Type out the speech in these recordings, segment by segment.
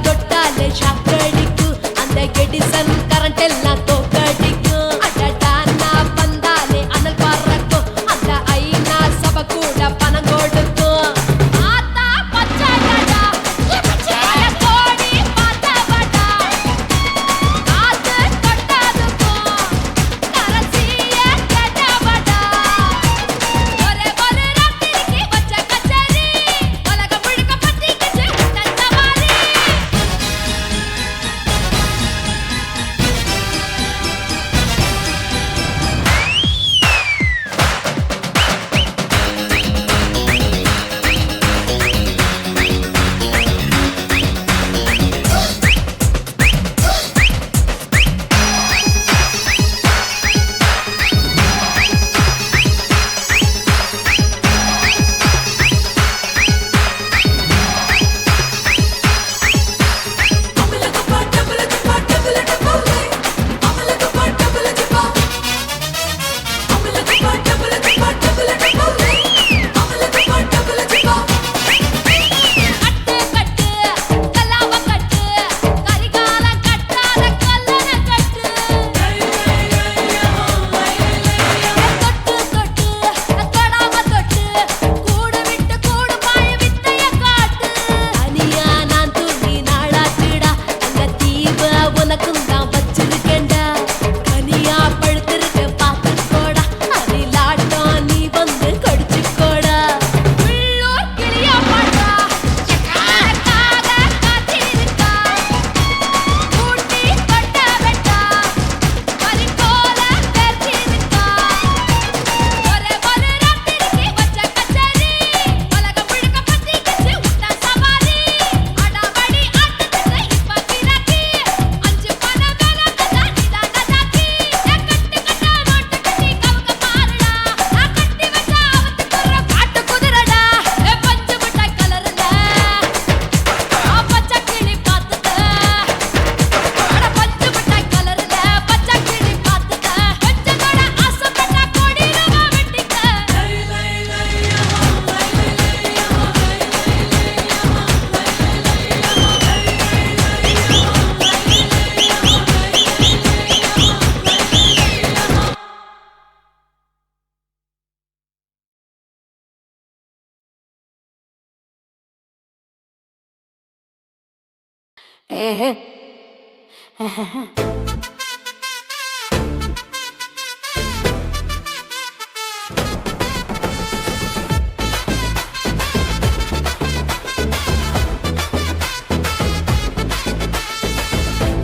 தொட்டாலே ஷாக்கடிக்கு அந்த Edison current எல்லாம் தோக்கடிக்கும் அடடா நான் வந்தாலே அனல் பறக்கும் அந்த ஐநா சபை கூட பணம் கொடுக்கும் ஆத்தா பச்சைடா கோடி பார்த்தவடா காத்து தொட்டதுக்கும் கரசிய கேட்டவடா ஒரே ஒரு ராத்திரிக்கு வச்ச கச்சேரி உலகம் முழுக்க பத்திக்கிச்சு உட்டன் சவாரி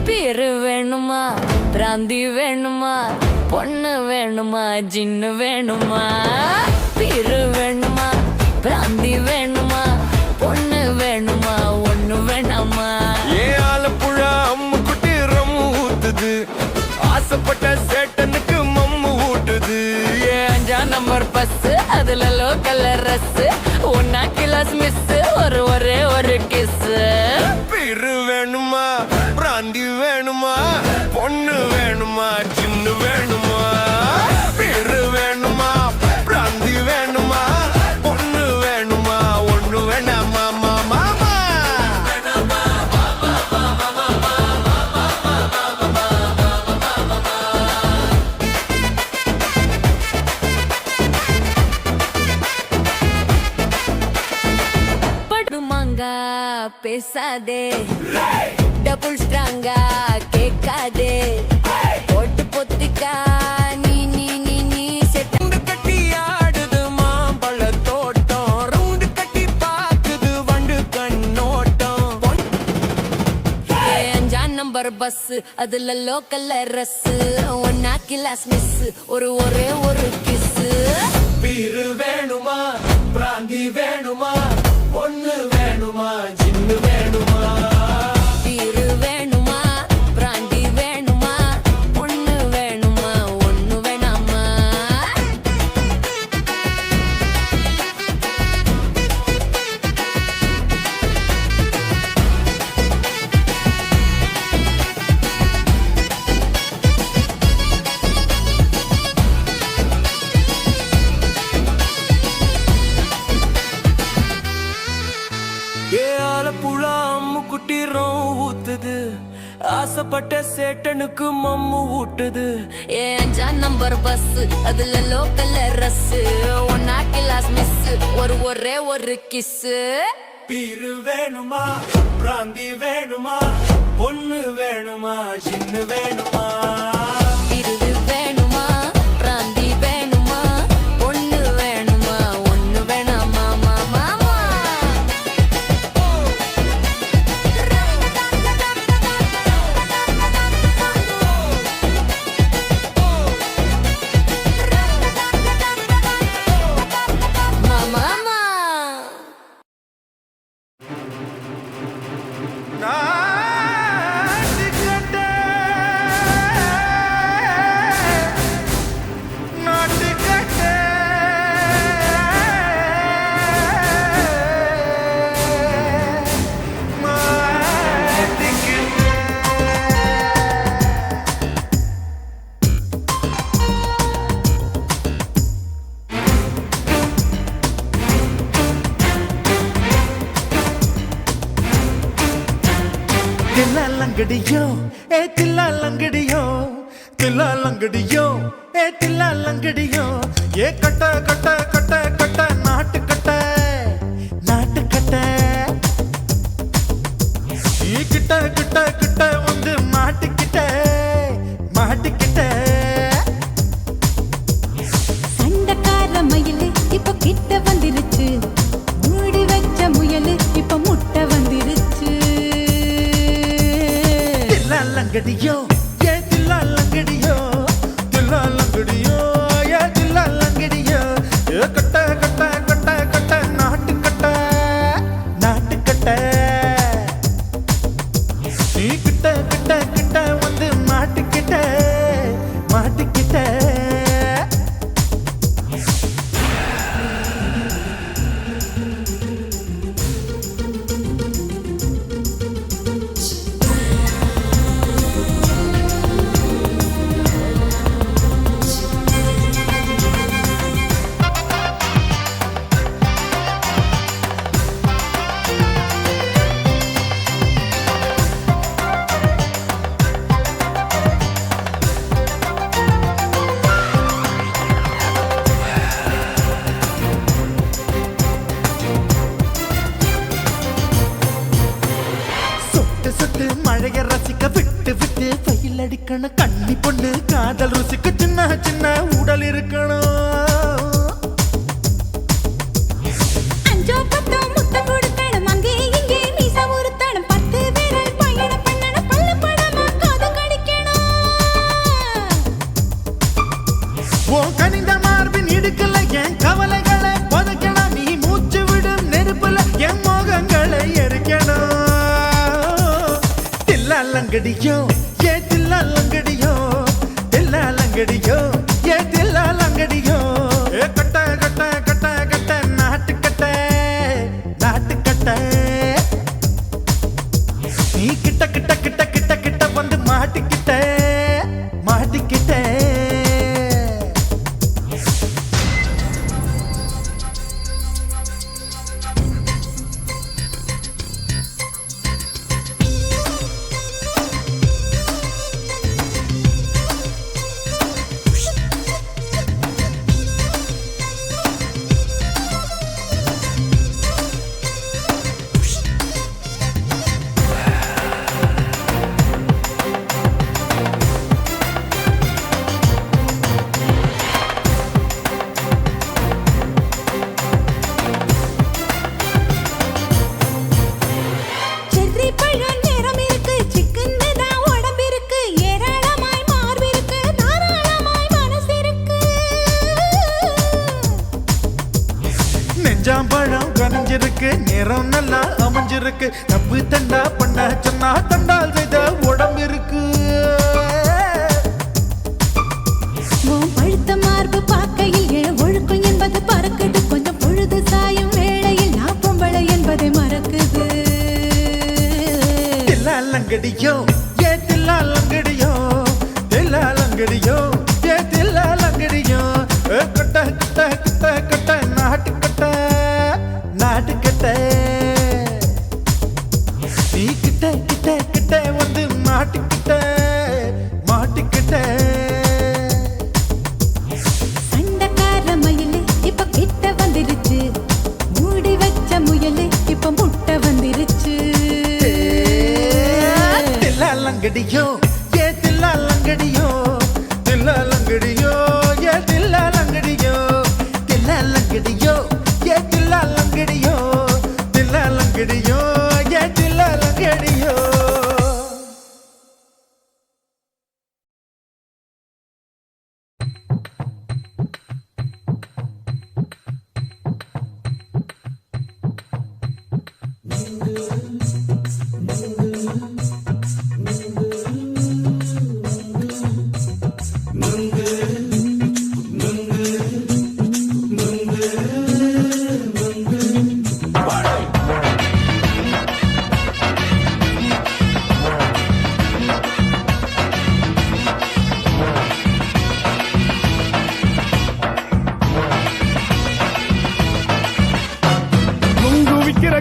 பேரு வேணுமா பிராந்தி வேணுமா பொண்ணு வேணுமா ஜின்னு வேணுமா பேரு வேணுமா பிராந்தி வேணுமா பொண்ணு வேணுமா ஒண்ணு வேணாமா ஆலப்புழா அம்மு குட்டி ரம்மு ஊத்துது ஆசைப்பட்ட சேட்டனுக்கு மம்மு ஊட்டுது அஞ்சாம் நம்பர் பஸ் அதுல லோக்கல் ரஸ் ஒன்னா கிளாஸ் மிஸ் ஒரே ஒரு கிஸ் பேரு வேணுமா பிராந்தி வேணுமா பொண்ணு வேணுமா சின்ன வேணுமா பேரு வேணுமா பிராந்தி வேணுமா பொண்ணு வேணுமா ஒண்ணு வேணாமா மாமா படுமாங்கா பேசாதே டபுள் ஸ்ட்ராங்கா கேட்காதே போட்டு பொத்திக்கா நீ நீ நீ நீ செட்டு கட்டி ஆடுது மாம்பழ தோட்டம் ரவுண்டு கட்டி பாக்குது வண்டு கண்ணோட்டம் அஞ்சாம் நம்பர் பஸ் அதுல லோக்கல் ரஸ் ஒன்னா கிளாஸ் மிஸ் ஒரே ஒரு கிஸ் பேரு வேணுமா பிராந்தி வேணுமா பொண்ணு வேணுமா சின்ன வேணுமா பேரு வேணுமா பிராந்தி வேணுமா பொண்ணு வேணுமா ஒண்ணு வேணாமா ஆலப்புழா ஊத்துது ஆசைப்பட்ட சேட்டனுக்கு மம்மு ஊட்டுது ஏன் 5 நம்பர் பஸ் அதுல லோக்கல் ரஸ் ஒன்னா கிளாஸ் மிஸ் ஒரே ஒரு கிஸ் பீரு வேணுமா பிராந்தி வேணுமா பொண்ணு வேணுமா ஜின்னு வேணுமா இருது வேணுமா பிராந்தி வேணுமா ஒண்ணு வேணுமா ஒண்ணு வேணாமா மாமா மாமா தில்லாலங்கடியோ தில்லாலங்கடியோ தில்லாலங்கடியோ தில்லாலங்கடியோ கட்ட கட்ட கட்ட கட்ட நாட்டு கட்ட நாட்டு கட்ட கிட்ட கிட்ட கிட்ட வந்து மாட்டிக்கிட்ட மாட்டிக்கிட்ட சண்டக்கார மயிலு இப்ப கிட்ட வந்துருச்சு மூடி வச்ச முயலு இப்ப முட்டை வந்துருச்சு தில்லாலங்கடியோ தில்லாலங்கடியோ தில்லாலங்கடியோ தில்லாலங்கடியோ கட்ட கட்ட கட்ட கட்ட நாட்டு கட்ட நாட்டு கட்ட நீ கிட்ட கிட்ட கிட்ட வந்து மாட்டிக்கிட்ட மாட்டிக்கிட்ட சொட்டு மழைய ரசிக்க விட்டு விட்டு பயில் அடிக்கணும் கண்ணி பொண்ணு காதல் ருசிக்க சின்ன சின்ன உடல் இருக்கணும் அஞ்சோ பத்தோ முத்தம் கொடுக்கணும் அங்கே இங்கே மீச உறுத்தணும் 10 விரல் பயணம் பண்ணணும் பல்ல படமா காது கடிக்கணும் ஓ கனிந்த மார்பின் இடுக்கல என் கவலைகளை புதைக்கணும் நீ மூச்சு விடும் நெருப்புல என் மோகங்களை எரிக்கணும் தில்லாலங்கடியோ தில்லாலங்கடியோ தில்லாலங்கடியோ தில்லாலங்கடியோ கட்ட கட்ட கட்ட கட்ட நாட்டு கட்ட நாட்டு கட்ட நீ கிட்ட கிட்ட கிட்ட கிட்ட கிட்ட வந்து மாட்டிக்கிட்ட மாட்டிக்கிட்ட செர்ரி பழம் நிறம் இருக்கு சிக்கன்னு தான் உடம்பு இருக்கு ஏராளமாய் மார்பு இருக்கு தாராளமாய் மனசு இருக்கு நெஞ்சாம்பழம் கனிஞ்சிருக்கு நிறம் நல்லா அமைஞ்சிருக்கு தப்பு தண்டா பண்ண சொன்னா தண்டால் செய்த உடம்பு இருக்கு உன் பழுத்த மார்பு பார்க்கையில் என் ஒழுக்கம் என்பது பறக்குது கொஞ்சம் பொழுது சாயும் வேளையில் நான் பொம்பளை என்பதை மறக்குது தில்லாலங்கடியோ தில்லாலங்கடியோ தில்லாலங்கடியோ தில்லாலங்கடியோ கட்ட கட்ட கட்ட கட்ட நாட்டு கட்ட நாட்டு கட்ட நீ கிட்ட கிட்ட கிட்ட லங்கடியோ ஏ தில்லா லங்கடியோ தில்லா லங்கடியோ ஏ தில்லா லங்கடியோ தில்லா லங்கடியோ ஏ தில்லா லங்கடியோ தில்லா லங்கடியோ ஏ தில்லா லங்கடியோ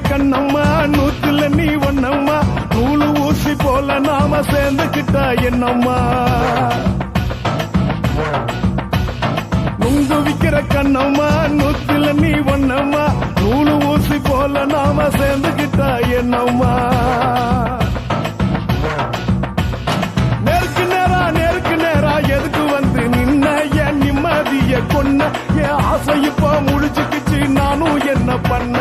கண்ணம்மா நூத்துல நீ ஒன்னம்மா நூலு ஊசி போல நாம சேர்ந்துக்கிட்டா என்னம்மா நுங்கு விக்கிற கண்ணம்மா நூத்துல நீ ஒன்னம்மா நூலு ஊசி போல நாம சேர்ந்துக்கிட்டா என்னம்மா நேருக்கு நேரா எதுக்கு வந்து நின்ன என் நிம்மதிய கொன்ன என் ஆசை இப்ப முடிச்சுக்கிச்சு நானும் என்ன பண்ண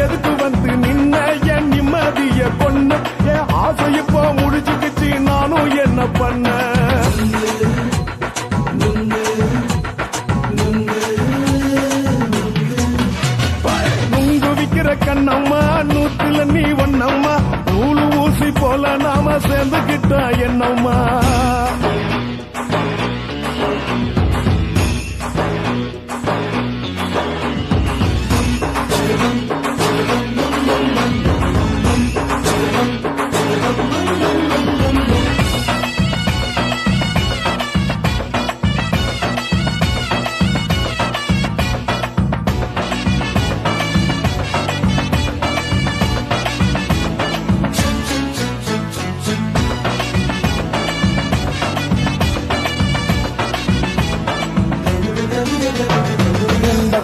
எதுக்கு வந்து நின்ன என் நிம்மதிய பொண்ணு என் ஆசை இப்போ முடிச்சுக்கிச்சு நானும் என்ன பண்ண நுங்கு விக்கிற கண்ணம்மா நூத்துல நீ ஒன்னம்மா நூலு ஊசி போல நாம சேர்ந்துக்கிட்டா என்னம்மா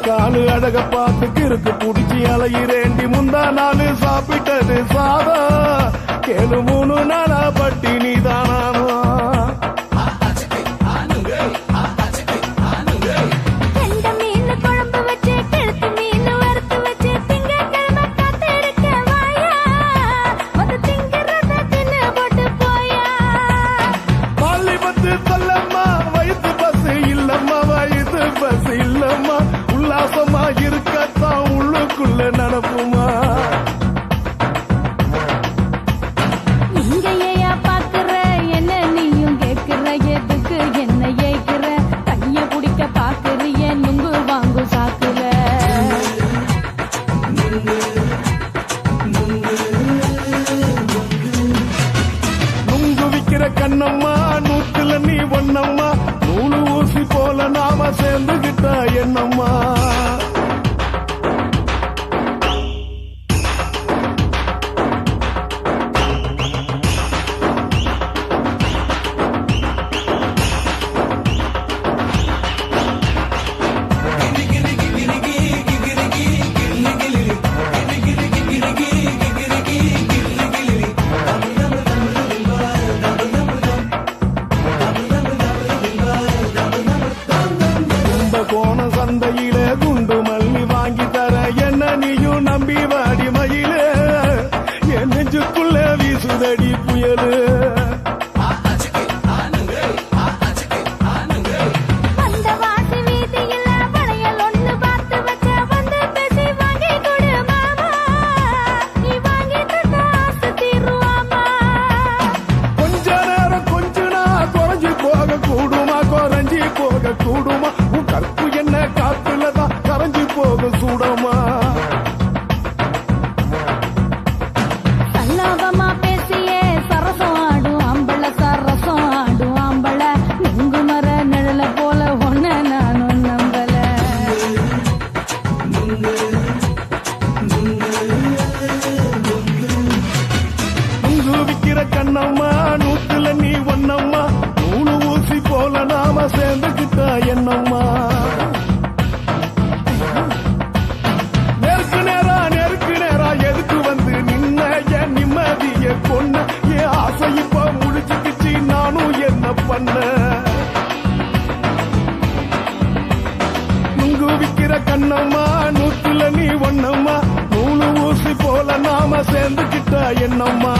காலு அழக பார்த்து கிறுக்கு புடிச்சு அலையிறேண்டி முந்தா நாலு சாப்பிட்டது சாதம் கேளு 3 நாளா பட்டினி தானானோ சொல்லம்மா வயிற்று பஸ் இல்லம்மா வயிற்று பஸ் இல்லம்மா உல்லாசமா இருக்கத்தான் உள்ளுக்குள்ள நடப்புமா நீங்க பாக்குற என்ன நீயும் கேட்கிற எதுக்கு என்ன ஏக்குற கைய குடிக்க பாக்குறிய நுங்கு வாங்கு சாக்குற நுங்கு விக்கிற கண்ணம்மா நூத்துல நீ ஒன்னம்மா நூலு ஊசி போல நாம சேர்ந்துகிட்டா என்னம்மா சந்தையில குண்டு மல்லி வாங்கி தர என்ன நீயும் நம்பி வாடி மயில என் நெஞ்சுக்குள்ள வீசுதடி புயலு கொஞ்ச நேரம் கொஞ்ச நான் குறைஞ்சி போக கூடுமா குறைஞ்சி போக கூடுமா உன் கற்பு என்ன காத்துலதான் கரைஞ்சி போக சூடமா சல்லாபமா பேசியே சரசம் ஆடும் ஆம்பள சரசம் ஆடும் ஆம்பள நுங்கு மர நிழல போல ஒன்ன நானும் நம்பல நுங்கு விக்கிற கண்ணம்மா நூத்துல நீ ஒன்னம்மா நூலு ஊசி போல நாம சேர்ந்துக்கிட்டா என்னம்மா நேருக்கு என்னம்மா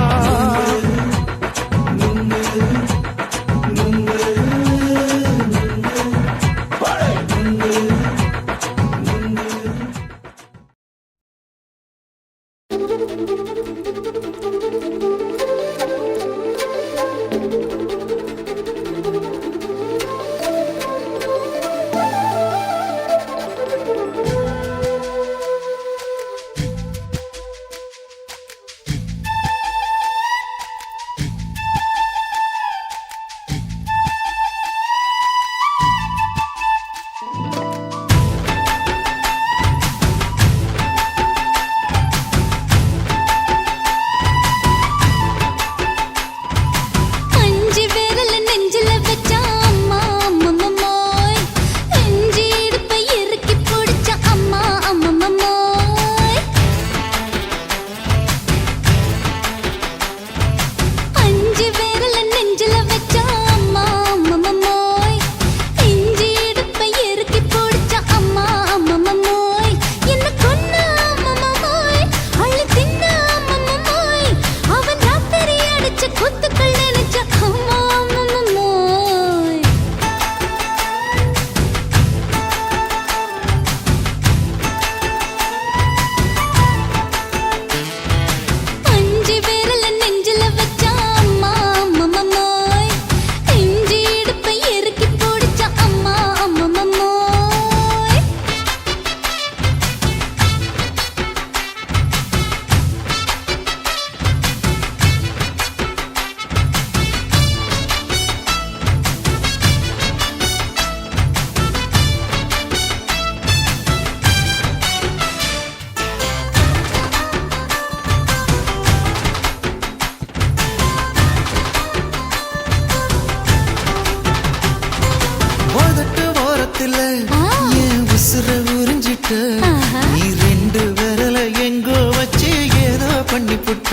நீ ரெண்டு விரல எங்கோ வச்சு ஏதோ பண்ணி புட்ட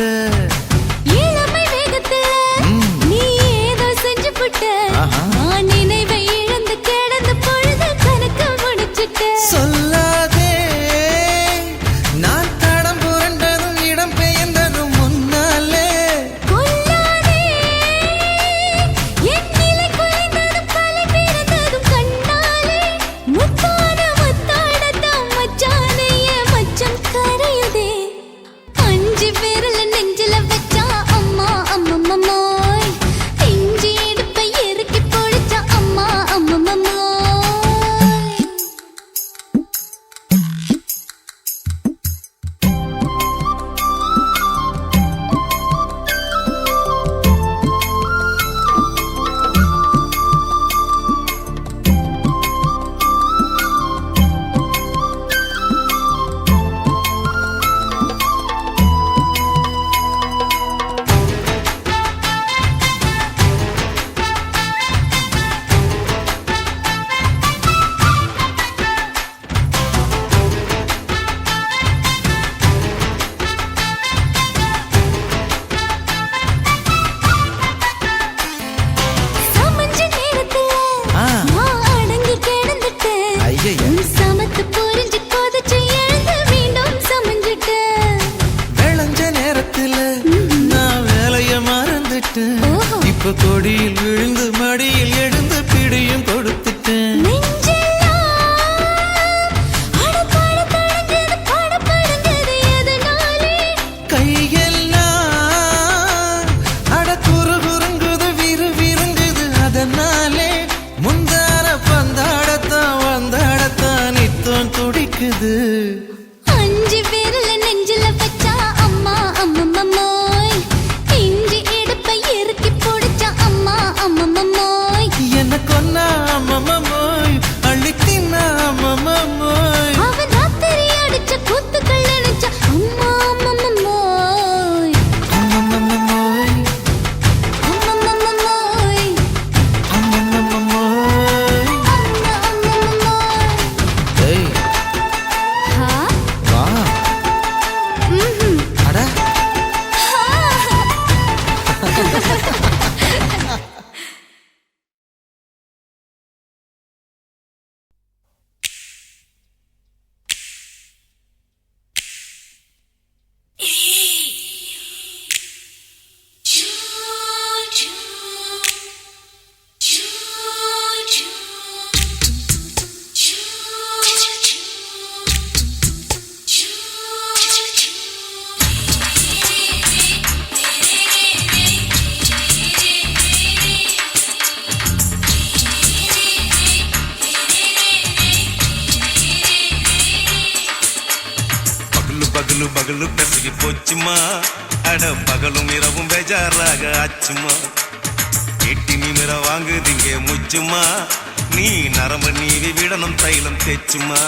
இளமை வேகத்துல நீ ஏதோ செஞ்சு புட்ட நான் நினைவை இழந்து கிடந்த பொழுது கணக்கு முடிச்சிட்ட சொல்லாதே நான் தடம் புரண்டதும் இடம் பெயர்ந்ததும் முன்னாலே கொல்லாதே என் நிலை குறைந்ததும் பல பிறந்ததும் கண்ணாலே முத்தான முத்தாடத்தான் மச்சானைய மச்சம் கரையுதே அஞ்சு விரல நெஞ்சில வச்சா அம்மா அம்மம்மாய் இஞ்சி இடுப்பை இறுக்கி பொழிச்சா அம்மா அம்மம்மாய் சமஞ்ச நேரத்துல நான் அடங்கி கிடந்துட்டேன் ஐயைய. உன் சமத்து புரிஞ்சு கொதிச்சு எழுந்து மீண்டும் சமஞ்சிட்டேன் விளைஞ்ச நேரத்துல நான் வேலைய மறந்துட்டேன் ஓஹோ. இப்ப கொடியில் விழுந்து மடியில் எழுந்து பிடியும் கொடுத்துட்டேன் நெஞ்செல்லாம் அடப்பாட தடங்குது படபடங்குது எதனாலே கையெல்லாம் அட குறு குறுங்குது விறு விருங்குது அதனாலே முந்தான பந்தாடத்தான் வந்தாடத்தான் நித்தம் துடிக்குது அஞ்சு விரல நெஞ்சில வச்சா அம்மா அம்மம்மாய் இஞ்சி இடுப்பை இறுக்கி பொடிச்சா அம்மா அம்மம்மாய் பகலு பகலு பகலு பெசகி போச்சுமா அட பகலும் இரவும் பேஜாராக ஆச்சுமா எட்டி நிமிர வாங்குதிங்க முச்சுமா நீ நரம்பு நீவி விடணும் தைலம் தேச்சுமா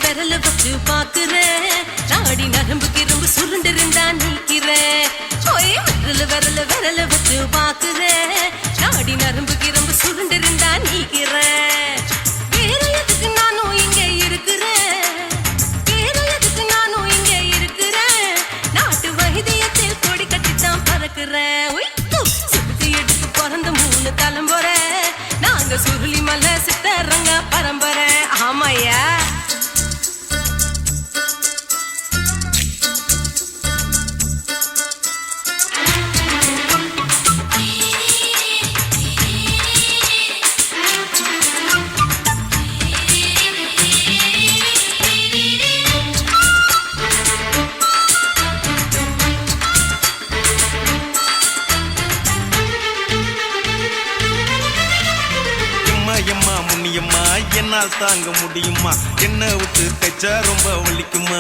விரல வச்சு பாக்குறேன் நாடி நரம்பு கிரும்பு சுருண்டு இருந்தா நீக்கிறேன் விரல வச்சு பாக்குறேன் நாடி நரம்பு கிரும்பு சுருண்டு இருந்தா நீக்கிறேன் வேற எதுக்கு நானும் இங்க இருக்கிறேன் வேற எதுக்கு நானும் இங்க இருக்கிறேன் நாட்டு வைத்தியத்தில் கொடி கட்டித்தான் பறக்கிறேன் சுத்தி எடுத்து பிறந்த 3 தலைமுறை நாங்க சுருளி மலை சித்தரங்க பரம்பரை ஆமாயா என்னால் தாங்க முடியுமா என்ன விட்டு தைச்சா ரொம்ப வலிக்குமா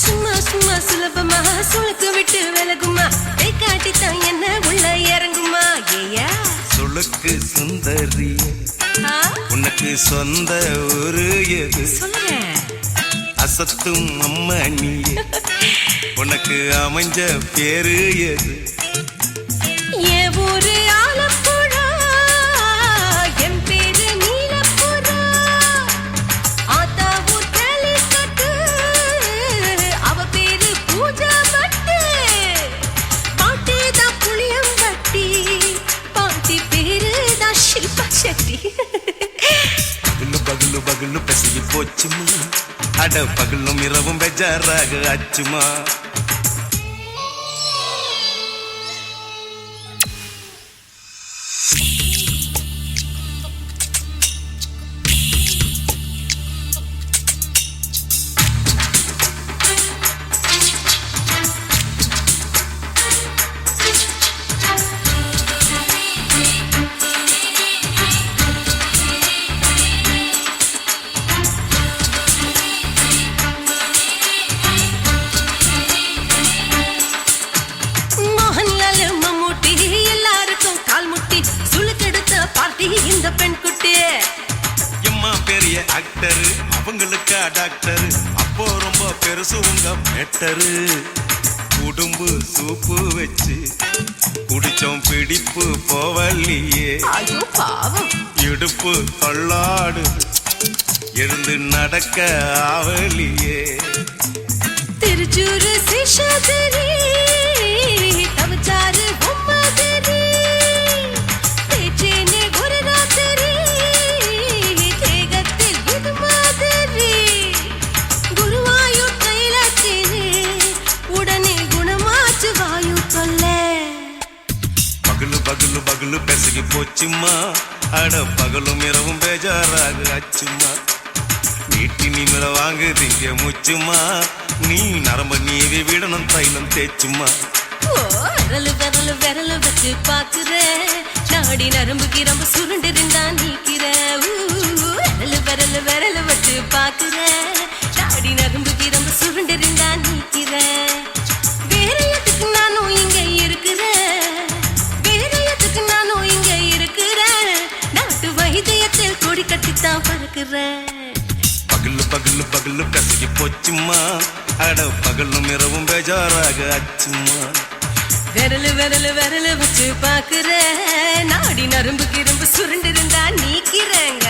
சும்மா சும்மா சுலபமா சுளுக்கு விட்டு விலகுமா கை காட்டித்தான் என்ன உள்ள இறங்குமா ஏயா சுளுக்கு சுந்தரி உனக்கு சொந்த ஊரு எது சொல்றேன் அசத்தும் அம்மா நீ உனக்கு அமைஞ்ச பேரு எது என் ஊரு ஆலப்புழா என் பேரு நீலப்புறா ஆத்தா ஊர் கேலிக்கட்டு அவ பேரு பூஜா பட்டு பாட்டி தான் புளியம்பட்டி பாட்டி பேரு தான் ஷில்பா செட்டி பகலு பகலு பகலு பெசகி போச்சுமா அட பகலும் இரவும் பெஜாராக ஆச்சுமா இந்த பெண் குட்டி எம்மா பெரிய ஆக்டர் அவங்களுக்கா டாக்டர் அப்போ ரொம்ப பெருசு உங்க மேட்டரு உடும்பு சூப்பு வச்சு குடிச்சோம் பிடிப்பு போவல்லையே ஐயோ பாவம் இடுப்பு தள்ளாடு எழுந்து நடக்க ஆவலியே திருச்சூரு சிஷாதிரி தவச்சாரு பொம்மதிரி தேச்சேனே ஒரு ராத்திரி தேகத்தில் இது மாதிரி குருவாயூர் தைலத்திலே உடனே குணமாச்சு வாயு சொல்ல பகலு பகலு பகலு பெசகி போச்சுமா அட பகலும் இரவும் பேஜாராக ஆச்சுமா நீட்டி நிமிர வாங்குதிங்க முச்சுமா நீ நரம்பு நீவி விடணும் தைலம் தேச்சுமா விரல் வச்சு பாக்குறேன் நாடி நரம்பு கிரம்பு சுருண்டு இருந்தா நீக்கிறேன் விரல் வச்சு பாக்குறேன் நாடி நரம்பு கிரம்பு சுருண்டு இருந்தா நீக்கிறேன் வேற எதுக்கு நானும் இங்க இருக்கிறேன் வேற எதுக்கு நானும் இங்க இருக்கிறேன் நாட்டு வைத்தியத்தில் கொடி கட்டித்தான் பறக்கிறேன் பகலு பகலு பகலு பெசகி போச்சுமா அட பகலும் இரவும் பேஜாராக ஆச்சுமா விரல் வச்சு பாக்குறேன் நாடி நரம்பு கிரம்பு சுருண்டு இருந்தா நீக்கிறேங்க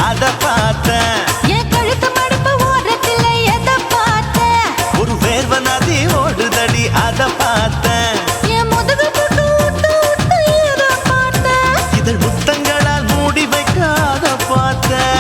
அத பார்த்தேன் என் கழுத்து மடுப்பு ஓரத்துல எத பார்த்தேன் ஒரு வேர்வ நதி ஓடுதடி அத பார்த்தேன் என் முதுகு புட்டு விட்டு எத பார்த்தேன் இதழ் முத்தங்களால் மூடி வைக்க அத பார்த்தேன்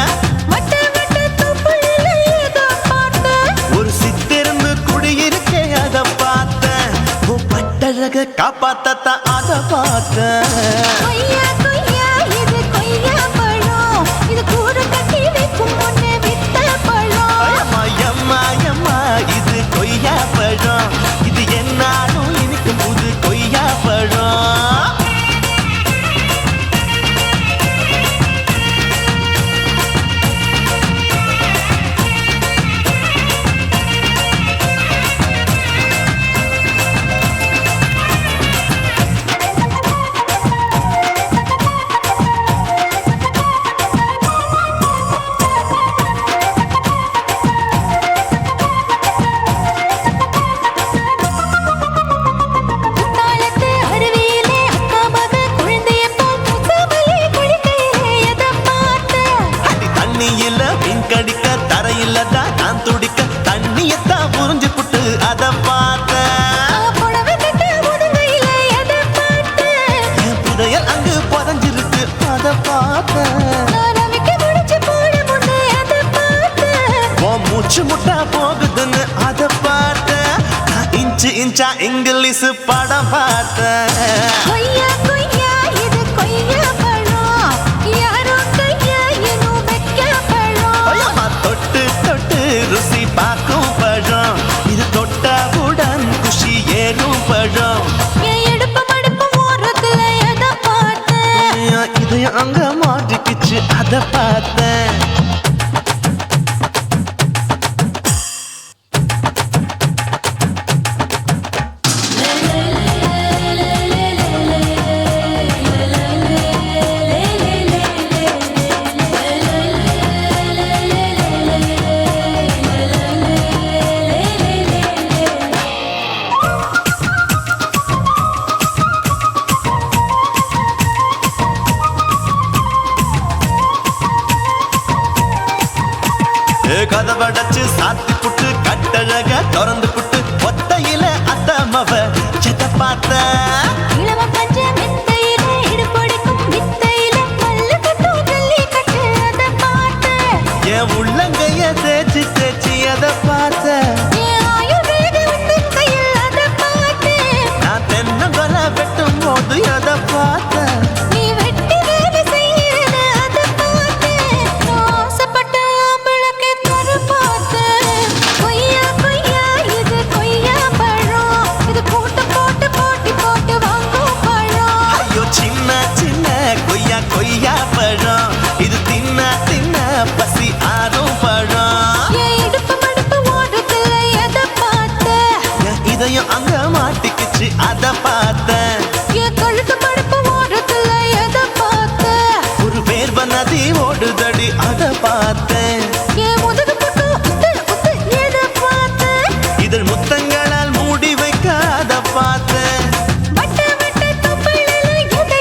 தண்ணியில மீன் கடிக்க தரையில தான் நான் துடிக்க தண்ணியத்தான் புரிஞ்சு புட்டு அத பார்த்தேன் புடவை கட்ட முதுகையில எதை பார்த்தேன் என் புதையல் அங்கு புதஞ்சிருக்கு அத பார்த்தேன் ரவிக்கு முடிச்சு போட முன்னே எதை பார்த்தேன் உன் மூச்சு முட்டா போகுதுன்னு அத பார்த்தேன் நான் இன்ச்சு இன்ச்சா இங்கிலீஷ் படம் பார்த்தேன் கொய்யா கொய்யா இது கொய்யா பழம் யாரோ கையா இன்னும் வைக்க பழம் ஐயம்மா, தொட்டு தொட்டு ருசி பார்க்கும் பழம் இது தொட்டாவுடன் குஷி ஏறும் பழம் என் இடுப்பு மடுப்பு ஓரத்துல எதை பார்த்தேன் என் இதயம் அங்க மாட்டிக்கிச்சு அத பார்த்தேன் கதவடைச்சு சாத்தி புட்டு கட்டழக திறந்து புட்டு ஒத்தையில அத்தமவ செத்த பார்த்த இளவ பஞ்ச மெத்தையில இடுப்பொடிக்கும் வித்தையில மல்லு கட்டும் ஜல்லி கட்டு அதை பார்த்தேன் என் உள்ளங்கைய தேய்ச்சி தேய்ச்சி அத பார்த்த என் ஆயுர்வேத உந்தன் கையில் அதை பார்த்தேன் நான் தென்னங்கொலை வெட்டும் போது அத பார்த்த நீ வெட்டி வேலை செய்யறது அதை பார்த்தேன் ஆசைப்பட்ட ஆம்பளுக்கு தர பார்த்தேன் கொய்யா கொய்யா இது கொய்யா பழம் இது போட்டு போட்டு போட்டி போட்டு வாங்கும் பழம் ஐயோ சின்ன சின்ன கொய்யா கொய்யா பழம் இது தின்ன தின்ன பசி ஆறும் பழம் என் இடுப்பு மடுப்பு ஓரத்துல எதை பார்த்தேன் என் இதயம் அங்க மாட்டிக்கிச்சு அத பார்த்தேன் என் கழுத்து மடுப்பு ஓரத்துல எதை பார்த்தேன் ஒரு வேர்வ நதி ஓடுதடி அத பார்த்தேன் என் முதுகு பக்கம் உத்து உத்து எதை பார்த்தேன் இதழ் முத்தங்களால் மூடி வைக்க அத பார்த்தேன் வட்ட வட்ட தொப்பையில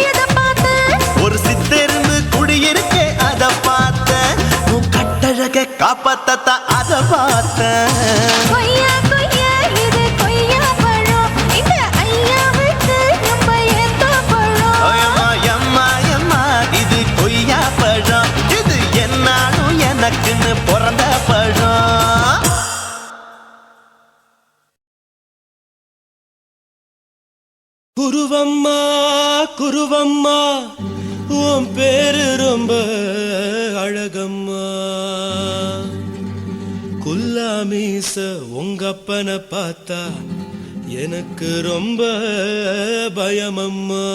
எதை பார்த்தேன் ஒரு சித்தெருந்து குடியிருக்கே அத பார்த்தேன் உன் கட்டழக காப்பாத்தத்தா அத பார்த்தேன் கொய்யா கொய்யா இது கொய்யா பழம் இந்த ஐயாவுக்கு ரொம்ப ஏத்த பழம் ஐயம்மா, எம்மா, எம்மா, இது கொய்யா பழம் இது என்னாலும் எனக்குன்னு பிறந்த பழம் குருவம்மா குருவம்மா உன் பேரு ரொம்ப அழகம்மா குல்லாமீச உங்க அப்பனை பார்த்தா எனக்கு ரொம்ப பயமம்மா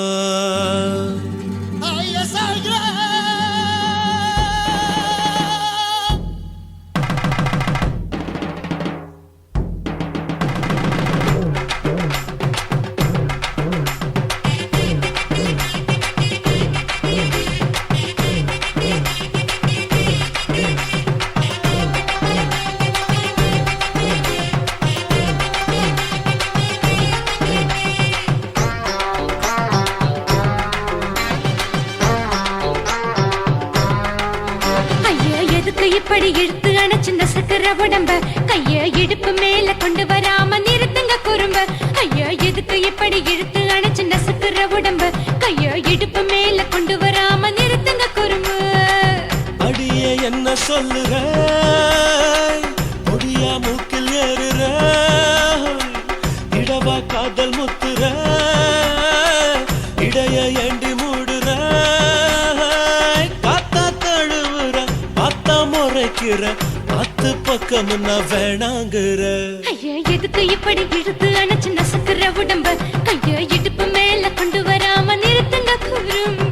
ஐயா எதுக்கு இப்படி இழுத்து அணைச்சு நசுக்கிற உடம்ப கைய இடுப்பு மேல கொண்டு வராம நிறுத்துங்க குறும்ப ஐயா எதுக்கு இப்படி இழுத்து அணைச்சு நசுக்கிற உடம்ப கைய இடுப்பு மேல கொண்டு வராம நிறுத்துங்க குறும்ப அடியே என்ன சொல்லுற பொடியா மூக்கில் ஏறுற இடவா காதல் முத்துற இடைய ஏண்டி மூடுற காத்தா தழுவுற பார்த்தா முறைக்கிற பத்து பக்கம் நான் வேணாங்குற ஐயா எதுக்கு இப்படி இழுத்து அணைச்சு நசுக்கிற உடம்ப கைய இடுப்பு மேல கொண்டு வராம நிறுத்துங்க குறும்ப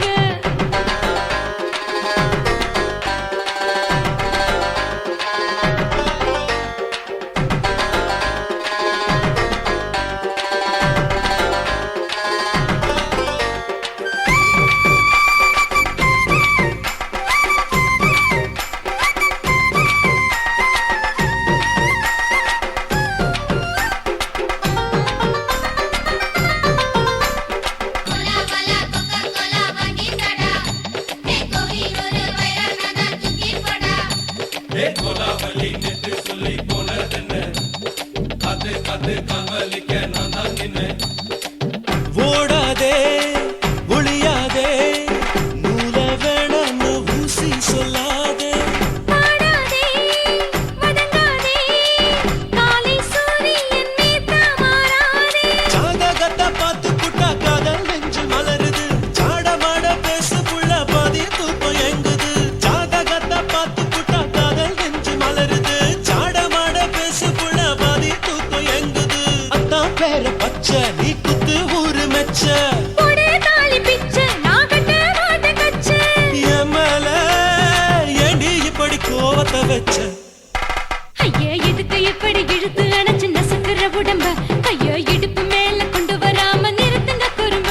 ஓடாதே ஒளியாதே நூல வேணான்னு ஊசி சொல்லாதே பாடாதே வதங்காதே காலை சூரியன் மீதா மாறாதே ஜாதகத்தை பார்த்து புட்டா காதல் நெஞ்சு மலருது சாடமாட பேசு புள்ள பாதி தூக்கம் எங்குது ஜாதகத்தை பார்த்து புட்டா காதல் நெஞ்சு மலருது சாடமாட பேசு புள்ள பாதி தூக்கம் எங்குது அத்தான் பேர பச்சை நீ குத்து ஊரு மெச்ச போடே தாலி பிச்சை நான் கட்ட மாட்ட கச்சை என் மேல ஏண்டி இப்படி கோவத்தை வச்ச ஐயா எதுக்கு எப்படி இழுத்து அணைச்சு நசுக்கிற உடம்ப ஐயா இடுப்பு மேல கொண்டு வராம நிறுத்துங்க குறும்ப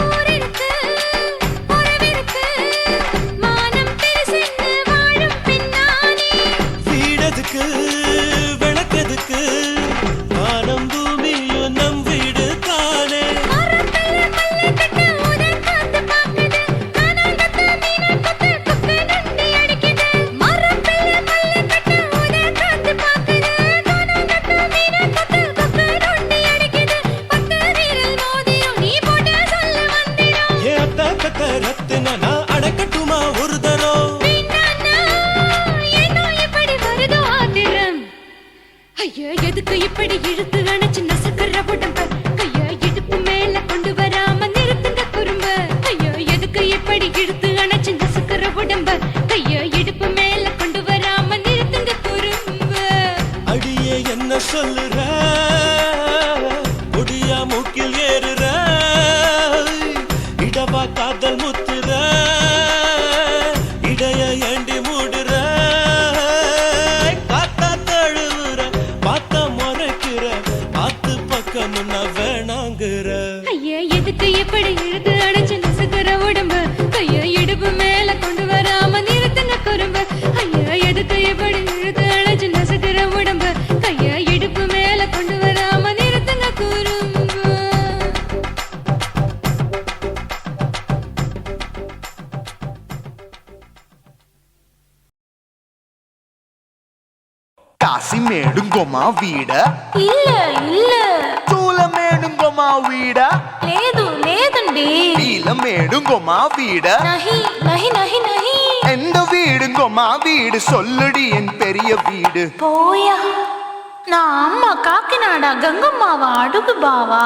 ஊரிருக்கு உறவிருக்கு மானம் பெருசென்று வாழும் பின்னானே வீடதுக்கு விளக்கதுக்கு வானம் பூமியும் நம் வீடு தானே மரத்துல மல்லி கட்ட உதன் காத்து பாக்குது கானாங்கத்து மீன கொத்து குக்கு நண்டி அடிக்குது மரத்துல மல்லி கட்ட உதன் காத்து பாக்குது கானாங்கத்து மீன கொத்து குக்கு நண்டி அடிக்குது பத்து வீரல் மோதிரம் நீ போட்ட சொல்ல வந்திடும் ஏ அத்த கத்த ரத்தின நான் அடக்கட்டுமா ஒரு தரம் வீணானா ஏனோ இப்படி வருதோ ஆத்திரம் ஐயா எதுக்கு இப்படி இழுத்து அணைச்சு நசுக்கிற உடம்ப கையா இடுப்பு மேல கொண்டு வராம நிறுத்துங்க குறும்ப ஐயா எதுக்கு இப்படி இழுத்து அணைச்சு நசுக்கிற உடம்ப கையா இடுப்பு மேல கொண்டு வராம நிறுத்துங்க குறும்ப அடியே என்ன சொல்லுற ஒடியா மூக்கில் ஏறுற இடவா காதல் முத்துற இடைய ஏண்டி மூடுற காத்தா தழுவுற பார்த்த முறைக்கிற ஆத்து பக்கம் நான் வேணாங்குற ஐயா எதுக்கு எப்படி இழுத்து அணைச்சு நசுக்கிற உடம்ப கையா இடுப்பு மேல கொண்டு வராம நிறுத்துங்க குறும்ப ஐயா எதுக்கு இப்படி இழுத்து அணைச்சு நசுக்கிற உடம்ப கையா இடுப்பு மேல கொண்டு வராம நிறுத்துங்க குறும்ப కాశీమేడుంగోమా వీడ இல்ல இல்ல చూలమేడుంగోమా వీడ లేదు లేదండి నీలమేడుంగోమా వీడ நஹி நஹி நஹி நஹி எந்த வீடுங்கோமா வீடு சொல்லுடி என் பெரிய வீடு போயா நான் அம்மா காக்கிநாடா கங்கம்மாவா அடுகு பாவா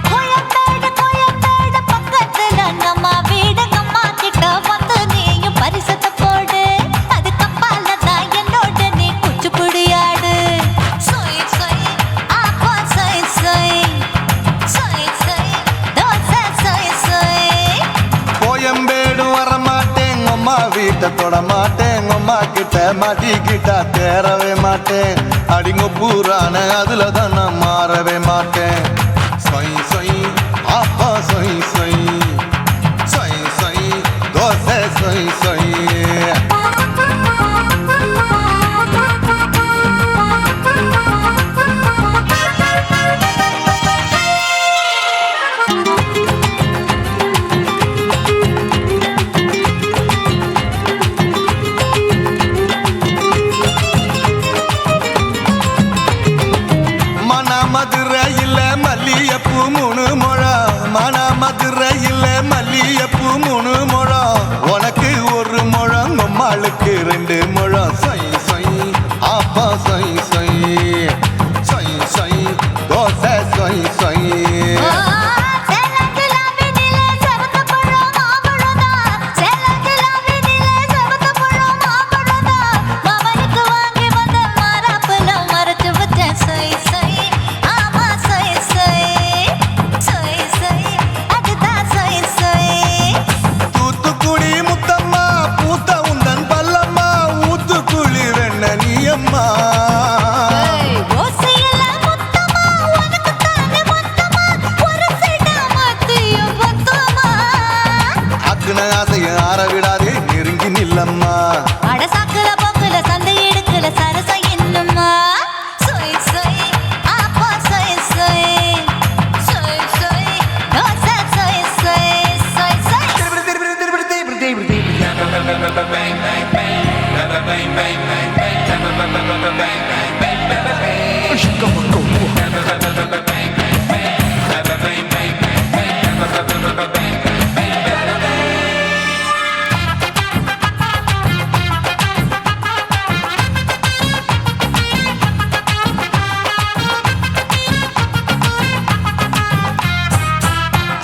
கோயம்பேடு பக்கத்துல நம்ம வீடு அம்மா கிட்ட வந்து நீயும் பரிசத்தை போடு அது கப்பால தான் என்னோட நீ குச்சிப்புடியாடு சொய் சொய் ஆப்பா சொய் சொய் சொய் சொய் தோசை சொய் சொய் கோயம்பேடு வரமாட்டேன் அம்மா வீட்டை தொட மாட்டேன் அம்மா கிட்ட மாட்டிக்கிட்டா தேரவே மாட்டேன் அடிங்க பூரான அதுல தான் நான் மாறவே மாட்டேன் சொய் சொய் ஆப்பா சொய் சொய் சொய் சொய் தோசை சொய் சொய் மதுரையில் மல்லியப்பூ 3 முழம் மதுரையில் மல்லியப்பூ 3 முழம் உனக்கு 1 முழம் நம்மளுக்கு 2 முழம் சொய் சொய் ஆப்பா சொய் சொய் சொய் சொய் தோசை சொய் சொய் என்னம்மா அட சாக்குல போக்குல சந்தை எடுக்கல சரசம் என்னம்மா சொய் சொய் ஆப்பா சொய் சொய் சொய் சொய் தோசை சொய் சொய் சொய் சொய்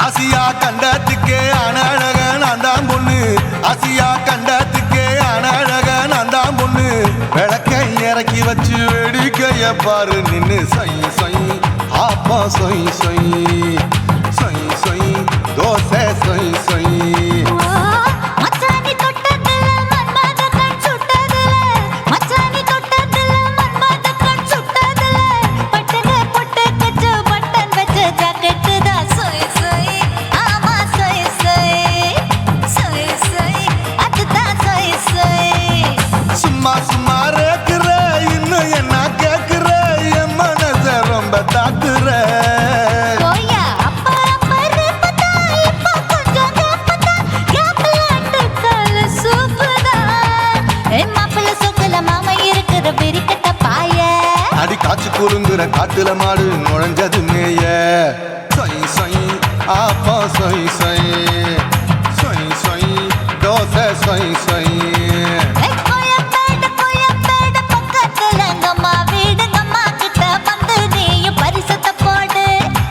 ஆசியா கண்டத்துக்கே அனழக நான் தான் பொண்ணு ஆசியா கண்டத்துக்கே அனழக நான் தான் பொண்ணு விளக்கை இறக்கி வச்சு வேடிக்கைய பாரு நின்னு சொய் சொய் ஆப்பா சொய் சொய் சொய் சொய் தோசை சொய் சொய் மச்சானி தொட்டதுல மன்மத கண் சுட்டதுல மச்சானி தொட்டதுல மன்மத கண் சுட்டதுல பட்டங்க பொட்டு கச்சு பட்டன் வச்ச ஜாக்கெட்டு தான் சொய் சொய் ஆமா சொய் சொய் சொய் சொய் அதுதான் சொய் சொய் சும்மா சும்மா ரேக்குற இன்னும் என்ன கேக்குற என் மனச ரொம்ப தாக்குற கோயா அப்பா அப்பா ரேப்பதா இப்போ கொஞ்சம் கேப்பதா கேப்ல அண்டு கால சூப்பதா என் மாப்பிள்ள சொக்கல மாமா இருக்கிற வெறிக்கட்ட பாய அடி காய்ச்சி குறுங்குற காட்டுல மாடு நுழைஞ்சது மேய சொய் சொய் ஆப்பா சொய் சொய் சொய் சொய் தோசை சொய் சொய் கோயம்பேடு பக்கத்துல எங்கம்மா வீடு அம்மா கிட்ட வந்து நீயும் பரிசத்தை போடு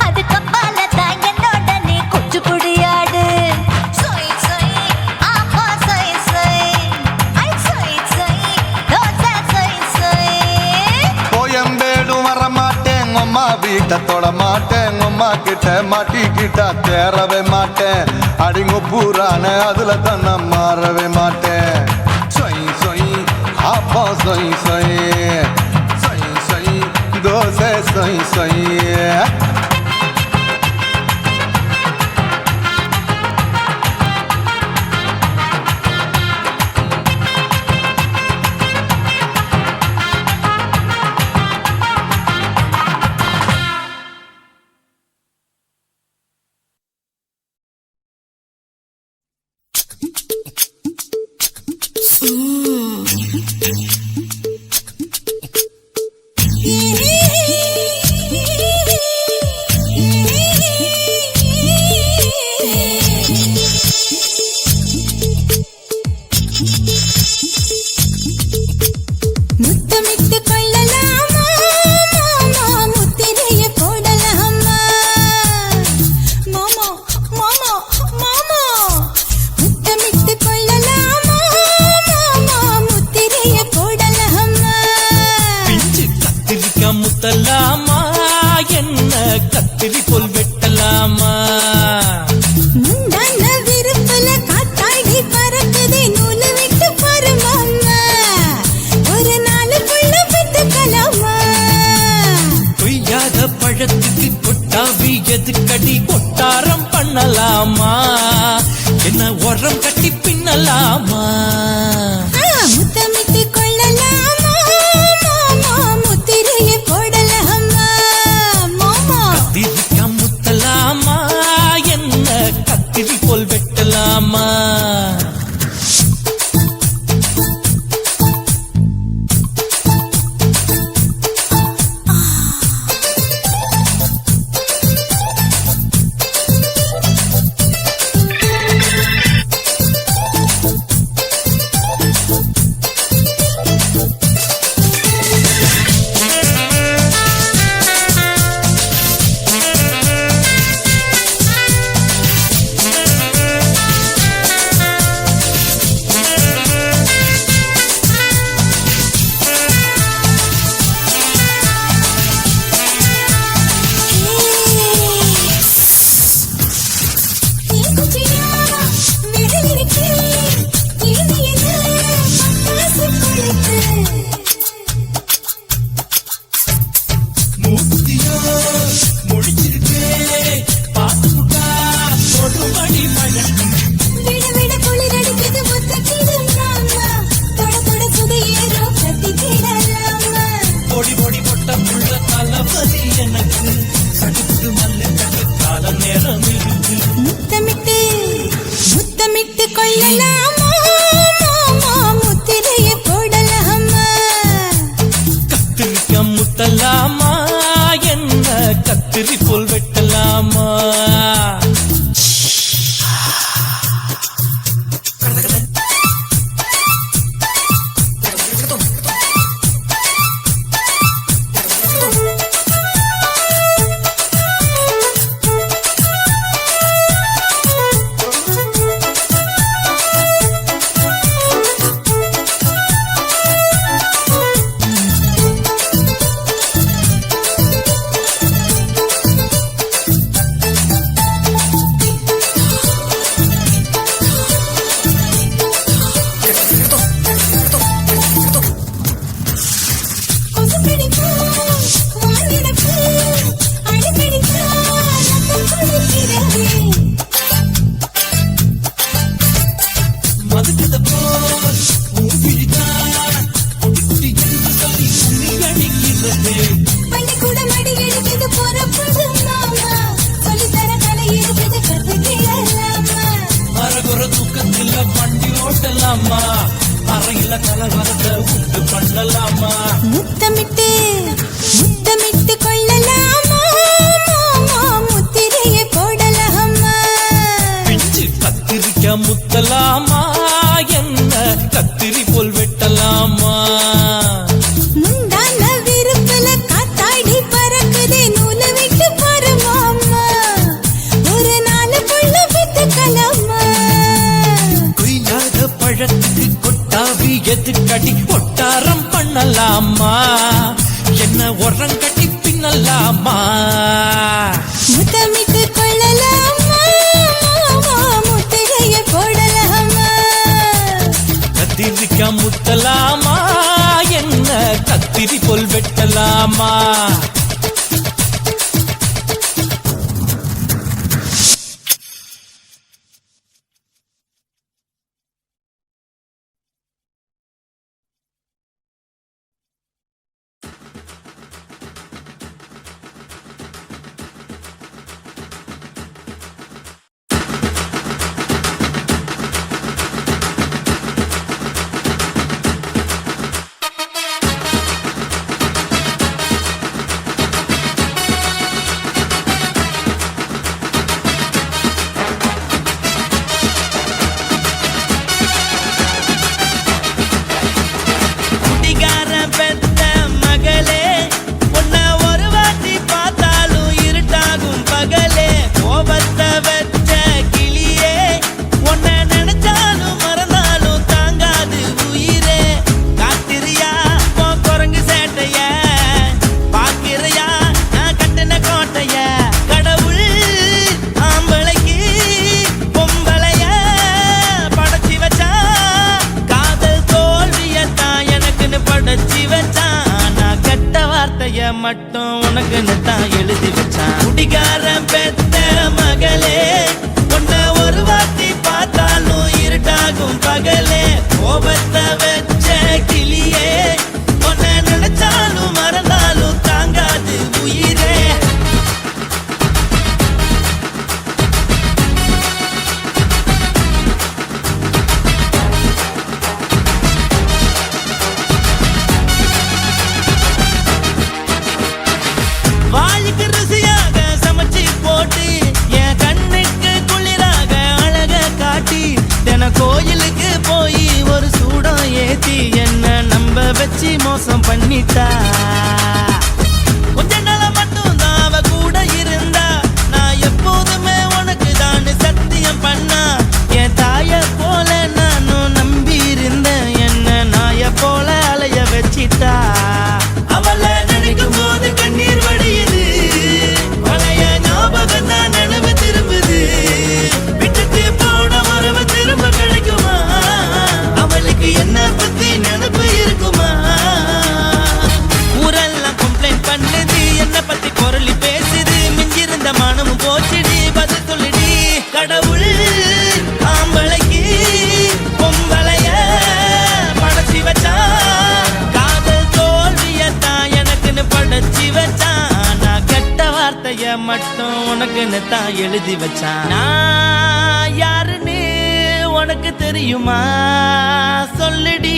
அது கப்பால தான் என்னோட நீ குச்சி புடியாடு சொய் சொய் ஆப்பா சொய் சொய் ஐ சொய் சொய் தோசை சொய் சொய் கோயம்பேடும் வரமாட்டேன் அம்மா வீட்டை தொட மாட்டேன் அம்மா கிட்ட மாட்டிக்கிட்டா தேரவே மாட்டேன் அடிங்க பூரான அதுல தான் நான் மாறவே மாட்டேன் சொய் சொய் ஆப்பா சொய் சொய் சொய் சொய் தோசை சொய் சொய் முத்தமிட்டு கொள்ளலாமா மாமா முத்திரைய போடலாமா மாமா மாமா மாமா முத்தமிட்டு கொள்ளலாமா மாமா முத்திரைய போடலாமா பிஞ்சு கத்திரிக்காய் முத்தலாமா என்ன கத்திரி போல் வெட்டலாமா முந்தான விருப்பல காத்தாடி பறக்குதே நூலை விட்டு பாரு மாமா ஒரு நாளுக்குள்ள பெற்றுக்கலாமா கொய்யாத பழத்துக்கு கொட்டாவி எதுக்கடி கொட்டாரம் பண்ணலாமா என்ன உரம் கட்டி பின்னலாமா முத்தமிட்டு கொள்ளலாமா மாமா முத்திரைய போடலாமா மாமா கத்திரிக்காய் முத்தலாமா என்ன கத்திரி போல் வெட்டலாமா விடலாமா அறையில கலவரத்தை உண்டு பண்ணலாமா முத்தமிட்டு முத்தமிட்டு கொள்ளலாமா முத்திரையை போடலாமா பிஞ்சு கத்திரிக்க முத்தலாமா என்ன கத்திரி போல் வெட்டலாமா முந்தான விருப்பல காத்தாடி பறக்குதே நூல விட்டு பரமாமா ஒரு நாள் புள்ள வித்துக்கலாமா கொய்யாத பழத்துக்கு கொட்டாவி எதுக்கடி ஒட்டாரம் பண்ணலாமா என்ன உரங்கட்டி பின்னலாமா முத்தமிட்டு கொள்ளலாமா முத்திரையை போடலாமா கத்திரிக்க முத்தலாமா என்ன கத்திரி போல் வெட்டலாமா மட்டும் உனக்குன்னு தான் எழுதி வச்சான் குடிகாரன் பெத்த மகளே உன்னை ஒரு வாட்டி பார்த்தாலும் இருட்டாகும் பகலே கோபத்தை வச்ச கிளியே உன்னை நினைச்சாலும் மறந்தாலும் தாங்காது உயிரே வாய்க்கு ருசியாக சமைச்சு போட்டு என் கண்ணுக்கு குளிராக அழக காட்டி தின கோயிலுக்கு போய் ஒரு சூடம் ஏத்தி என்ன நம்ப வச்சு மோசம் பண்ணிட்டா கொஞ்ச நாள மட்டும் தான் அவ கூட இருந்தா நான் எப்போதுமே உனக்கு தான் சத்தியம் பண்ணா என் தாய போல நானும் நம்பி இருந்தேன் என்ன நாய போல அலைய வச்சிட்டா அவளை நினைக்கும் போது கண்ணீர் வடியுது பழைய ஞாபகம் தான் நினைவு திரும்புது விட்டுட்டு போன உறவு திரும்ப கிடைக்குமா அவளுக்கு என்ன பத்தி நினைப்பு இருக்குமா ஊரெல்லாம் கம்ப்ளைண்ட் பண்ணுது என்ன பத்தி பொருளி பேசுது மிஞ்சிருந்த மனமும் போச்சுடி பதில் சொல்லுடி கடவுள் ஆம்பளைக்கு பொம்பளைய படைச்சி வச்சான் காதல் தோல்வியத்தான் எனக்குன்னு படைச்சி வச்சான் நான் கெட்ட வார்த்தைய மட்டும் உனக்குன்னு தான் எழுதி வச்சான் நான் யாருன்னு உனக்கு தெரியுமா சொல்லுடி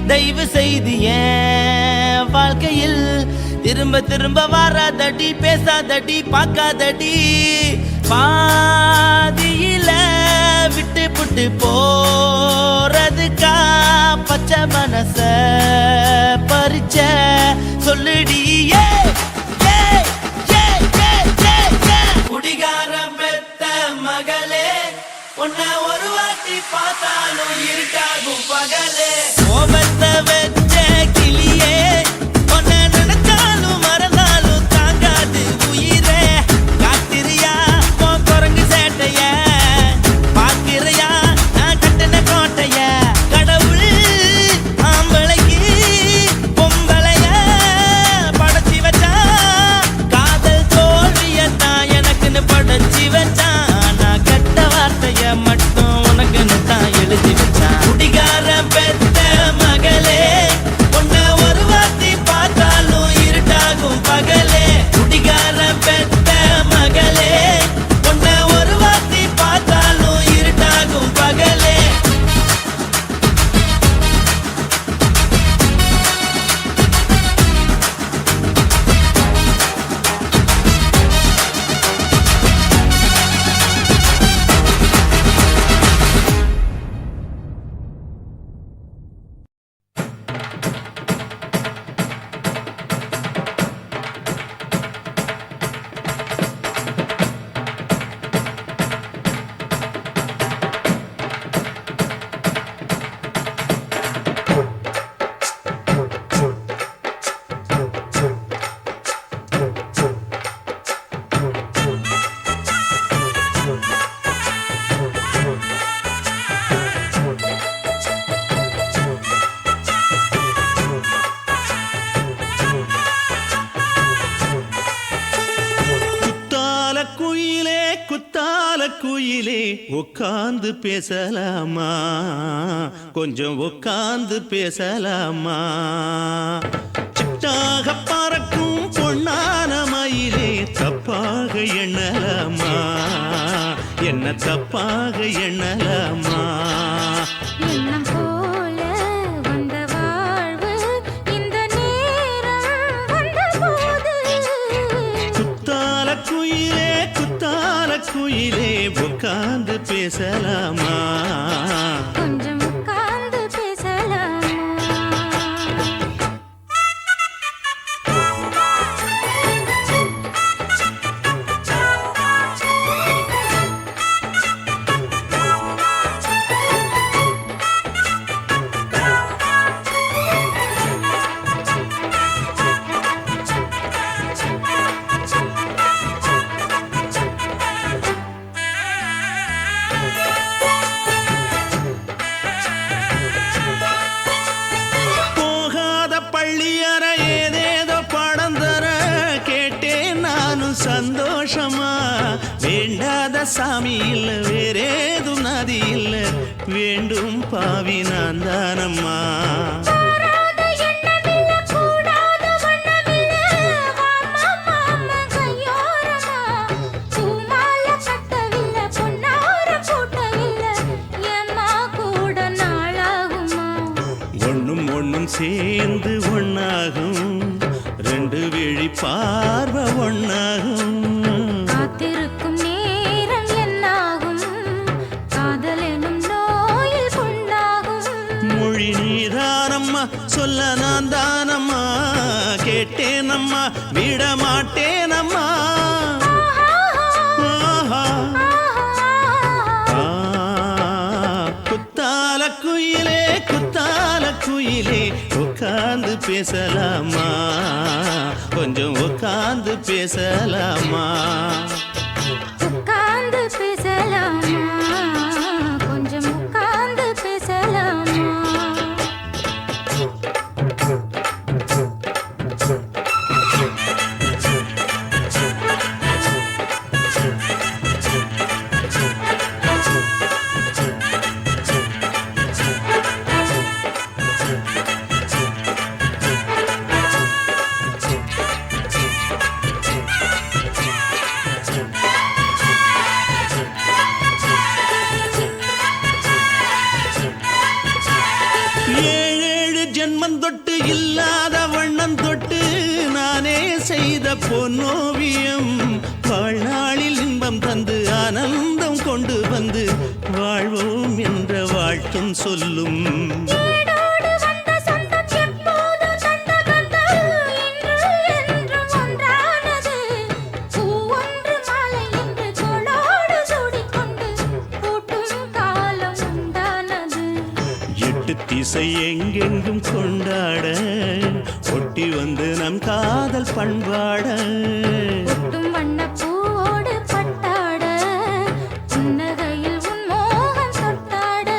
தயவு செய்து என் வாழ்க்கையில் திரும்ப திரும்ப வாராதடி பேசாதடி பார்க்காதடி பாதியில விட்டு புட்டு போறதுக்கா பச்சை மனச பறிச்ச சொல்லுடி குடிகாரம் பெத்த மகளே உன்னை ஒரு வாட்டி பார்த்தாலும் இருட்டாகும் பகலே கோபத்தை வச்ச கிளியே உன்னை நினைச்சாலும் மறந்தாலும் தாங்காது உயிரே காத்திரியா உன் குரங்கு சேட்டைய பாக்கிறையா நான் கட்டின கோட்டைய கடவுள் ஆம்பளைக்கு பொம்பளைய படைச்சி வச்சா காதல் தோல்வியத்தான் எனக்குன்னு படைச்சி வச்சான் நான் கெட்ட வார்த்தைய மட்டும் உனக்குன்னு தான் எழுதி வச்சான் குடிகார பெத்த மகளே உன்னை ஒரு வார்த்தை பார்த்தாலும் இருட்டாகும் பகலே குடிகார பெத்த மகளே உன்னை ஒரு வார்த்தை பார்த்தாலும் இருட்டாகும் பகலே குத்தால குயிலே உட்கார்ந்து பேசலாமா கொஞ்சம் உட்கார்ந்து பேசலாமா சிட்டாக பறக்கும் பொன்னான மயிலே தப்பாக எண்ணலாமா என்ன தப்பாக எண்ணலாமா எண்ணம் போல வந்த வாழ்வு இந்த நேரம் வந்தபோது குத்தால குயிலே உட்கார்ந்து பேசலாமா கொஞ்சம் உட்கார்ந்து பேசலாமா சந்தோஷமா வேண்டாத சாமி இல்ல வேறேதும் நதி இல்ல வேண்டும் பாவி நான் தானம்மா ஒண்ணும் சேர்ந்து ஒன்னாகும் ரெண்டு விழி பார்வை ஒன்னாகும் காத்திருக்கும் நேரம் என்னாகும் காதல் எனும் நோயில் புண்ணாகும் மொழி நீதானம்மா சொல்ல நான் தானம்மா கேட்டேனம்மா விட மாட்டேனம்மா குத்தால குயிலே உட்கார்ந்து பேசலாமா கொஞ்சம் உட்கார்ந்து பேசலாமா உட்கார்ந்து பேசலாமா கொஞ்சம் உட்கார்ந்து பேசலாமா பொன்னோவியம் வாழ்நாளில் இன்பம் தந்து ஆனந்தம் கொண்டு வந்து வாழ்வோம் என்ற வாழ்த்தும் சொல்லும் ஏடோடு வந்த சொந்தம் எப்போதும் தந்த பந்தம் இன்று என்றும் ஒன்றானது. பூவொன்று மாலை என்று தோளோடு சூடிக்கொண்டு பூட்டும் காலம் உண்டானது. எட்டு திசை எங்கெங்கும் கொண்டாட ஒட்டி வந்து நம் காதல் பண்பாட ஒட்டும் வண்ணப் பூவோடு பட்டாட புன்னகையில் உன் மோகம் தொட்டாட.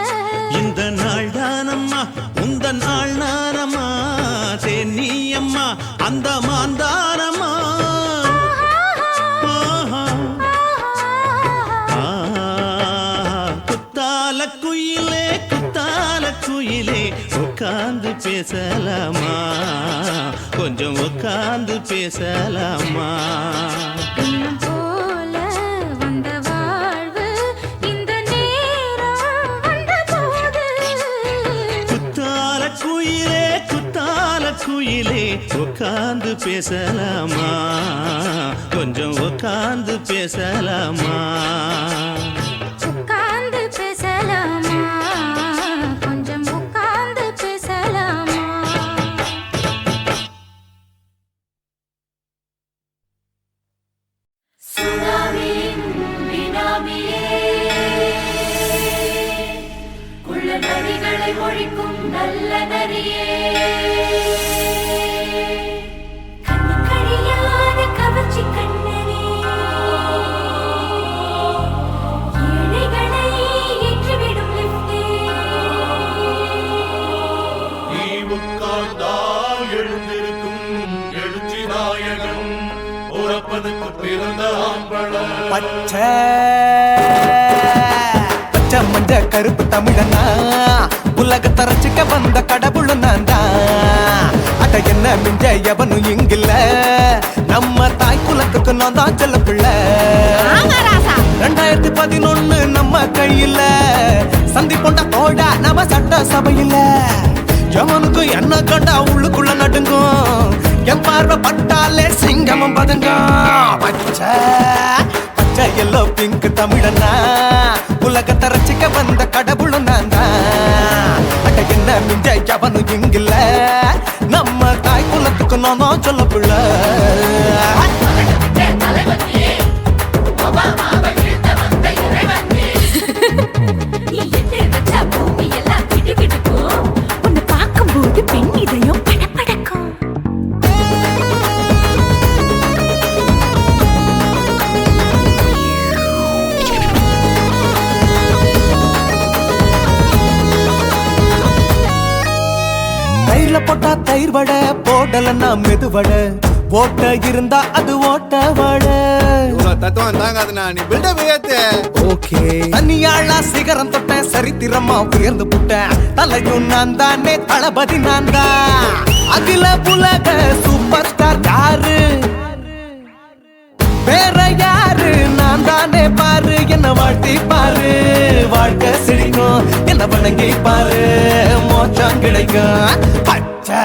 இந்த நாள் தானம்மா உந்த நாள் நானம்மா தேனி அம்மா அந்த மாந்தானம்மா ஆஹா. குத்தால குயிலே உட்கார்ந்து பேசலாமா கொஞ்சம் உட்கார்ந்து பேசலாமா இன்னும் போல வந்த வாழ்வு இந்த நேரம் வந்தபோது. குத்தால குயிலே உட்கார்ந்து பேசலாமா கொஞ்சம் உட்கார்ந்து பேசலாமா உட்கார்ந்து பேசலாமா கொஞ்சம் உட்கார்ந்து பேசலாமா. குள்ள நரிகளை ஒழிக்கும் நல்ல நரியே கண்ணுக்கழியாத கவர்ச்சி கண்ணனே ஏழைகளை ஏற்றிவிடும் லிப்டே நீ உட்கார்ந்தால் எழுந்திருக்கும் எழுச்சி நாயகன் உறப்பதுக்கு பிறந்த ஆம்பளம் பச்சை பச்சை மஞ்ச கருப்பு தமிழனா உலகத்தை ரசிக்க வந்த கடவுள் நான் தான். அட என்ன மிஞ்ச எவனும் இங்கில்ல நம்ம தாய் குலத்துக்கு நான் தான் செல்ல பிள்ளை. 2011 நம்ம கையில சந்தி பொண்ட தோட நம்ம சட்ட சபையில எவனுக்கு என்ன கண்டா உள்ளுக்குள்ள நடுங்கும் என் பார்வை பட்டாலே சிங்கமும் பதுங்கும். பச்சை பச்சை எல்லோ பிங்க் தமிழனா உலகத்தை ரசிக்க வந்த கடவுளும் நான் தான். அட என்ன மிஞ்ச எவனும் இங்கில்ல நம்ம தாய் குலத்துக்கு நான் சொல்ல பிள்ளை. நீ எட்டு வச்சா பூமி எல்லாம் கிடுகிடுக்கும் உன்னை பார்க்கும்போது பெண் இதயம் படபடக்கும். தயிர்ல போட்டா தயிர் வடை போடலன்னா மெது வடை போட்ட இருந்தா அது ஓட்ட வடை. தத்துவம் தாங்காதுண்ணா நீ பில்டப் ஏத்து ஓகே தனியாளா சிகரம் தொட்ட சரித்திரமா உயர்ந்து புட்டேன் தலையும் நான் தானே தளபதி நான் தான். அகில உலக சூப்பர் ஸ்டார் யாரு வேற யாரு நான் தானே பாரு என்ன வாழ்த்தி பாரு வாழ்க்கை சிரிக்கும் என்ன வணங்கி பாரு மோச்சம் கிடைக்கும். பச்சை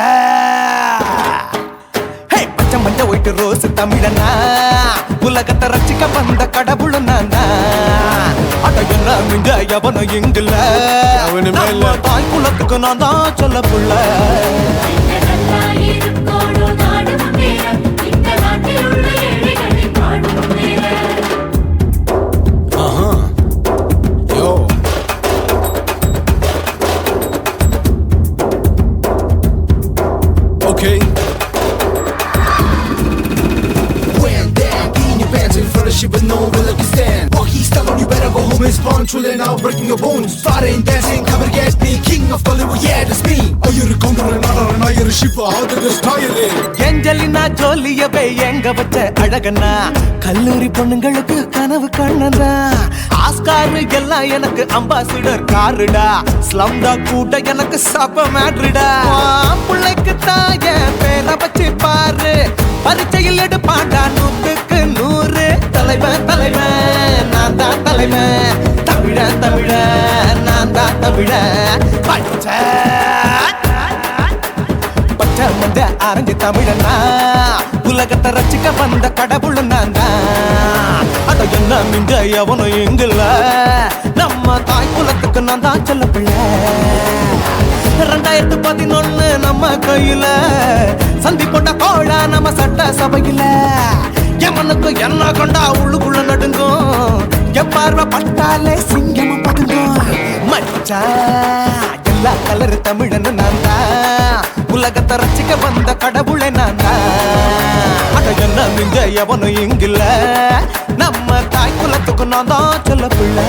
பச்சை மஞ்ச ஒயிட்டு ரோஸ் தமிழனா உலகத்தை ரசிக்க வந்த கடவுள் நான் தான். அட என்ன மிஞ்ச எவனும் இங்கில்ல நம்ம தாய் குலத்துக்கு நான் தான் சொல்ல புள்ள. நல்லா இருக்கோடும் நாடு முன்னேற இந்த நாட்டில் உள்ள ஏழைகளை பாடும் முன்னேற. Okay. When that in your pants in front of shit with no will you stand. While he's telling you better go home and spawn chilling out breaking your bones. Fighting, dancing, cover get me, king of Bollywood, yeah that's me. Are you the counter and not a ship for how to this style it? Angelina ஜோலியவே எங்க வச்ச அழகனா கல்லூரி பொண்ணுங்களுக்கு கனவு கண்ணனா Oscar எல்லாம் எனக்கு ambassador காருடா ஸ்லம்டா கூட எனக்கு சப்ப மேட்ருடா பிள்ளைக்கு தாய பேரை வச்சு பாரு பரீட்சையில் எடுப்பாண்டா 100க்கு 100 தலைவன் தலைவன் நான் தான் தலைவன் தமிழன் தமிழன் நான் தான் தமிழன் பச்சை பச்சை மஞ்ச ஆரஞ்சு தமிழனா உலகத்தை ரசிக்க வந்த கடவுள் நான் தான். அத என்ன மிஞ்ச எவனும் எங்குல, நம்ம தாய் குலத்துக்கு நான் தான் செல்ல பிள்ளை. 2011 நம்ம கையில சந்தி போட்ட கோழ நம்ம சட்ட சபையில. எமனுக்கு என்ன கொண்டா உள்ளுக்குள்ள நடுங்கும், எப்பார்வை பட்டாலே சிங்கமும் பதுங்கும். மச்சா எல்லா கலர் தமிழன்னு நான் தான், உலகத்தை ரசிக்க வந்த கடவுளை நான் தான். அட என்ன மிஞ்ச எவனும் இங்கில்ல, நம்ம தாய் குலத்துக்கு நான் தான் சொல்ல பிள்ளை.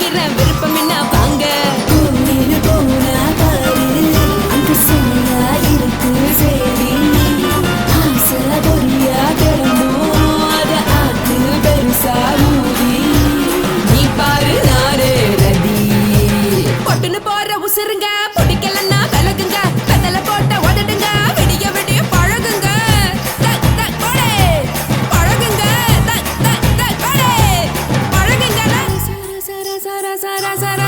நிக்கிறேன் விருப்பம் என்ன வாங்க நீ பாரு நானே ரெடி பொட்டுன்னு போற உசுருங்க பிடிக்கலன்னா விலகுங்க கதல போட்ட உதடுங்க விடிய விடிய பழகுங்க பழகுங்க பழகுங்க சர சர சர சர சர